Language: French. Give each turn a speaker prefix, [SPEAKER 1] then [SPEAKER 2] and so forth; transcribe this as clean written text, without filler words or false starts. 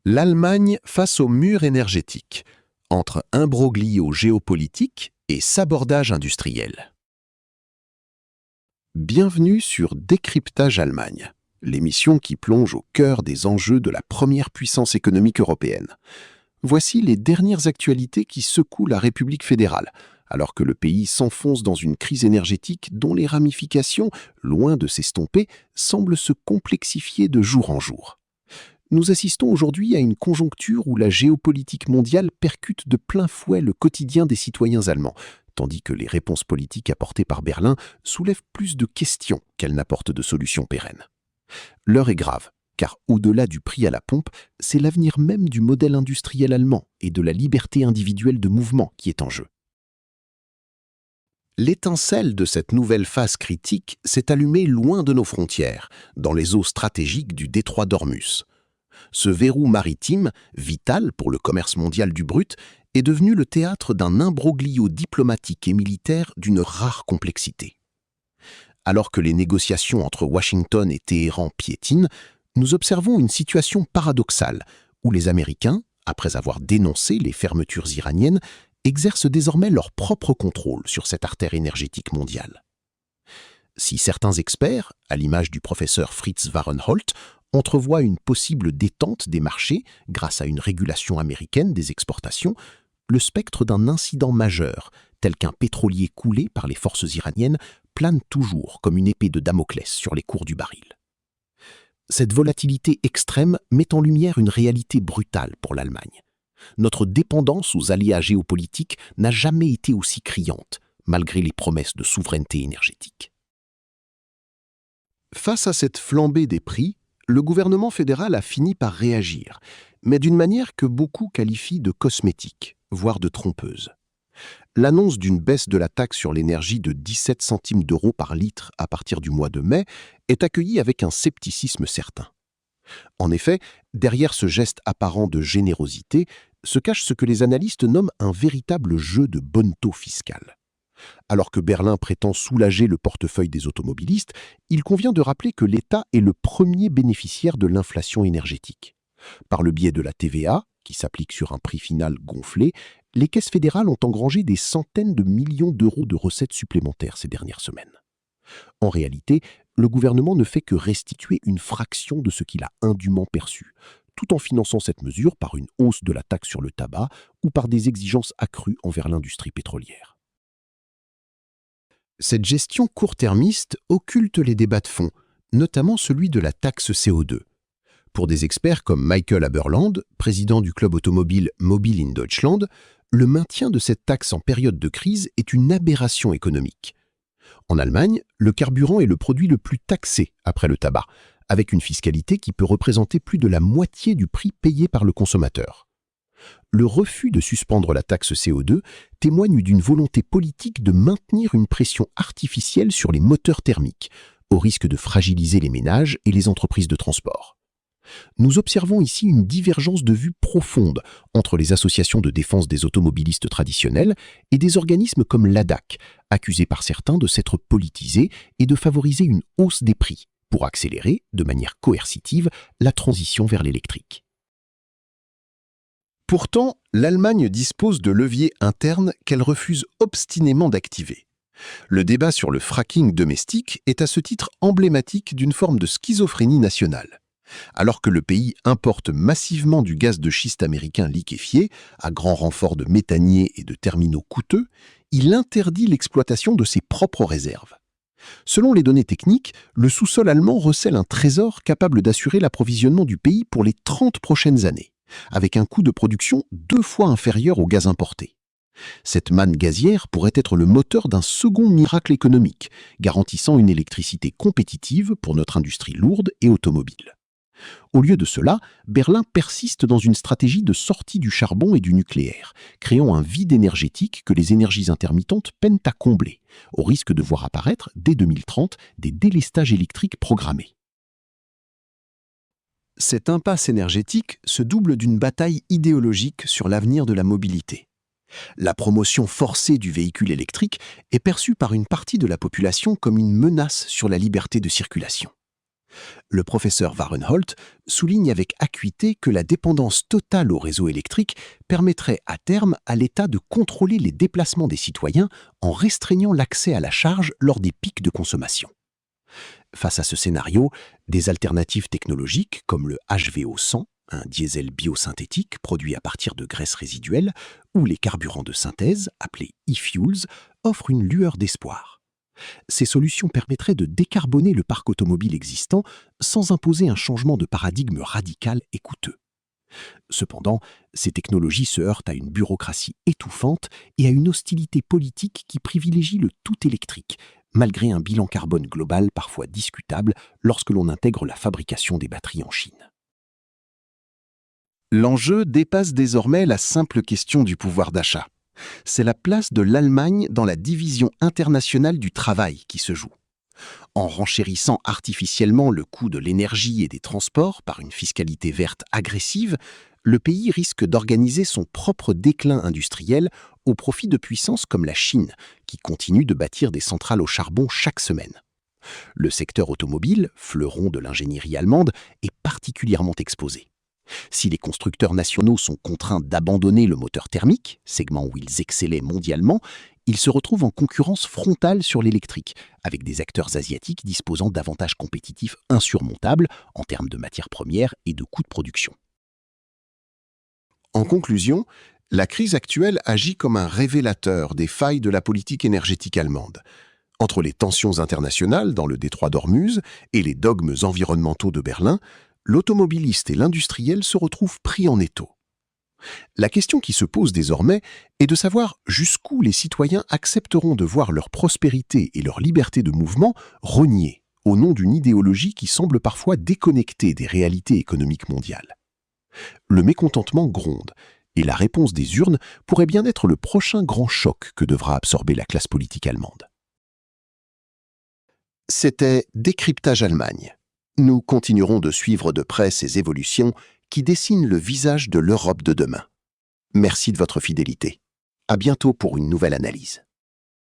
[SPEAKER 1] L'Allemagne face au mur énergétique, entre imbroglio géopolitique et sabordage industriel. Bienvenue sur Décryptage Allemagne, l'émission qui plonge au cœur des enjeux de la première puissance économique européenne. Voici les dernières actualités qui secouent la République fédérale, alors que le pays s'enfonce dans une crise énergétique dont les ramifications, loin de s'estomper, semblent se complexifier de jour en jour. Nous assistons aujourd'hui à une conjoncture où la géopolitique mondiale percute de plein fouet le quotidien des citoyens allemands, tandis que les réponses politiques apportées par Berlin soulèvent plus de questions qu'elles n'apportent de solutions pérennes. L'heure est grave, car au-delà du prix à la pompe, c'est l'avenir même du modèle industriel allemand et de la liberté individuelle de mouvement qui est en jeu. L'étincelle de cette nouvelle phase critique s'est allumée loin de nos frontières, dans les eaux stratégiques du détroit d'Ormus. Ce verrou maritime, vital pour le commerce mondial du brut, est devenu le théâtre d'un imbroglio diplomatique et militaire d'une rare complexité. Alors que les négociations entre Washington et Téhéran piétinent, nous observons une situation paradoxale où les Américains, après avoir dénoncé les fermetures iraniennes, exercent désormais leur propre contrôle sur cette artère énergétique mondiale. Si certains experts, à l'image du professeur Fritz Warrenholt, entrevoient une possible détente des marchés grâce à une régulation américaine des exportations, le spectre d'un incident majeur, tel qu'un pétrolier coulé par les forces iraniennes, plane toujours comme une épée de Damoclès sur les cours du baril. Cette volatilité extrême met en lumière une réalité brutale pour l'Allemagne. Notre dépendance aux aléas géopolitiques n'a jamais été aussi criante, malgré les promesses de souveraineté énergétique. Face à cette flambée des prix, le gouvernement fédéral a fini par réagir, mais d'une manière que beaucoup qualifient de cosmétique, voire de trompeuse. L'annonce d'une baisse de la taxe sur l'énergie de 17 centimes d'euros par litre à partir du mois de mai est accueillie avec un scepticisme certain. En effet, derrière ce geste apparent de générosité se cache ce que les analystes nomment un véritable jeu de bonneteau fiscal. Alors que Berlin prétend soulager le portefeuille des automobilistes, il convient de rappeler que l'État est le premier bénéficiaire de l'inflation énergétique. Par le biais de la TVA, qui s'applique sur un prix final gonflé, les caisses fédérales ont engrangé des centaines de millions d'euros de recettes supplémentaires ces dernières semaines. En réalité, le gouvernement ne fait que restituer une fraction de ce qu'il a indûment perçu, tout en finançant cette mesure par une hausse de la taxe sur le tabac ou par des exigences accrues envers l'industrie pétrolière. Cette gestion court-termiste occulte les débats de fond, notamment celui de la taxe CO2. Pour des experts comme Michael Haberland, président du club automobile Mobil in Deutschland, le maintien de cette taxe en période de crise est une aberration économique. En Allemagne, le carburant est le produit le plus taxé après le tabac, avec une fiscalité qui peut représenter plus de la moitié du prix payé par le consommateur. Le refus de suspendre la taxe CO2 témoigne d'une volonté politique de maintenir une pression artificielle sur les moteurs thermiques, au risque de fragiliser les ménages et les entreprises de transport. Nous observons ici une divergence de vue profonde entre les associations de défense des automobilistes traditionnels et des organismes comme l'ADAC, accusés par certains de s'être politisés et de favoriser une hausse des prix pour accélérer, de manière coercitive, la transition vers l'électrique. Pourtant, l'Allemagne dispose de leviers internes qu'elle refuse obstinément d'activer. Le débat sur le fracking domestique est à ce titre emblématique d'une forme de schizophrénie nationale. Alors que le pays importe massivement du gaz de schiste américain liquéfié, à grand renfort de méthaniers et de terminaux coûteux, il interdit l'exploitation de ses propres réserves. Selon les données techniques, le sous-sol allemand recèle un trésor capable d'assurer l'approvisionnement du pays pour les 30 prochaines années, avec un coût de production 2 fois inférieur au gaz importé. Cette manne gazière pourrait être le moteur d'un second miracle économique, garantissant une électricité compétitive pour notre industrie lourde et automobile. Au lieu de cela, Berlin persiste dans une stratégie de sortie du charbon et du nucléaire, créant un vide énergétique que les énergies intermittentes peinent à combler, au risque de voir apparaître, dès 2030, des délestages électriques programmés. Cette impasse énergétique se double d'une bataille idéologique sur l'avenir de la mobilité. La promotion forcée du véhicule électrique est perçue par une partie de la population comme une menace sur la liberté de circulation. Le professeur Varenholt souligne avec acuité que la dépendance totale au réseau électrique permettrait à terme à l'État de contrôler les déplacements des citoyens en restreignant l'accès à la charge lors des pics de consommation. Face à ce scénario, des alternatives technologiques comme le HVO100, un diesel biosynthétique produit à partir de graisses résiduelles, ou les carburants de synthèse, appelés e-fuels, offrent une lueur d'espoir. Ces solutions permettraient de décarboner le parc automobile existant sans imposer un changement de paradigme radical et coûteux. Cependant, ces technologies se heurtent à une bureaucratie étouffante et à une hostilité politique qui privilégie le tout électrique, malgré un bilan carbone global parfois discutable lorsque l'on intègre la fabrication des batteries en Chine. L'enjeu dépasse désormais la simple question du pouvoir d'achat. C'est la place de l'Allemagne dans la division internationale du travail qui se joue. En renchérissant artificiellement le coût de l'énergie et des transports par une fiscalité verte agressive, le pays risque d'organiser son propre déclin industriel au profit de puissances comme la Chine, qui continue de bâtir des centrales au charbon chaque semaine. Le secteur automobile, fleuron de l'ingénierie allemande, est particulièrement exposé. Si les constructeurs nationaux sont contraints d'abandonner le moteur thermique, segment où ils excellaient mondialement, ils se retrouvent en concurrence frontale sur l'électrique, avec des acteurs asiatiques disposant d'avantages compétitifs insurmontables en termes de matières premières et de coûts de production. En conclusion, la crise actuelle agit comme un révélateur des failles de la politique énergétique allemande. Entre les tensions internationales dans le détroit d'Ormuz et les dogmes environnementaux de Berlin, l'automobiliste et l'industriel se retrouvent pris en étau. La question qui se pose désormais est de savoir jusqu'où les citoyens accepteront de voir leur prospérité et leur liberté de mouvement reniées au nom d'une idéologie qui semble parfois déconnectée des réalités économiques mondiales. Le mécontentement gronde et la réponse des urnes pourrait bien être le prochain grand choc que devra absorber la classe politique allemande. C'était Décryptage Allemagne. Nous continuerons de suivre de près ces évolutions qui dessinent le visage de l'Europe de demain. Merci de votre fidélité. À bientôt pour une nouvelle analyse.